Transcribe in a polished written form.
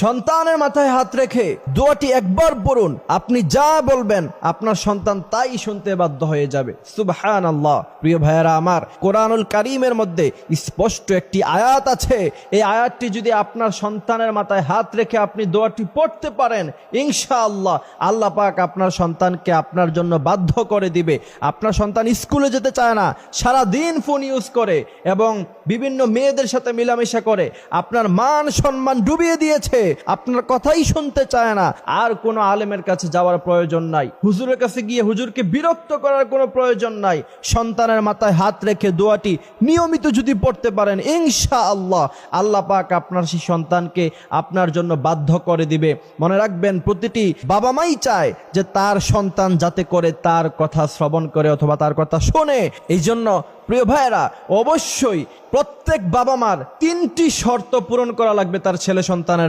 সন্তানের মাথায় হাত রেখে দোয়াটি একবার পড়ুন, আপনি যা বলবেন আপনার সন্তান তাই শুনতে বাধ্য হয়ে যাবে। সুবহানাল্লাহ। প্রিয় ভাইয়েরা আমার, কোরআনুল কারীমের মধ্যে স্পষ্ট একটি আয়াত আছে। এই আয়াতটি যদি আপনার সন্তানের মাথায় হাত রেখে আপনি দোয়াটি পড়তে পারেন, ইনশাআল্লাহ আল্লাহ পাক আপনার সন্তানকে আপনার জন্য বাধ্য করে দিবে। আপনার সন্তান স্কুলে যেতে চায় না, সারা দিন ফোন ইউজ করে এবং বিভিন্ন মেয়েদের সাথে মেলামেশা করে, আপনার মান সম্মান ডুবিয়ে দিয়েছে, আপনার কথাই শুনতে চায় না, আর কোনো আলেমের কাছে যাওয়ার প্রয়োজন নাই, হুজুরের কাছে গিয়ে হুজুরকে বিরক্ত করার কোনো প্রয়োজন নাই। সন্তানের মাথায় হাত রেখে দোয়াটি নিয়মিত যদি পড়তে পারেন, ইনশাআল্লাহ আল্লাহ পাক আপনার সেই সন্তানকে আপনার জন্য বাধ্য করে দিবে। মনে রাখবেন, প্রতিটি বাবা মাই চায় যে তার সন্তান যাতে করে তার কথা শ্রবণ করে অথবা তার কথা শোনে। এই জন্য প্রিয় ভাইয়েরা, অবশ্যই প্রত্যেক বাবা মার 3টি শর্ত পূরণ করা লাগবে তার ছেলে সন্তানের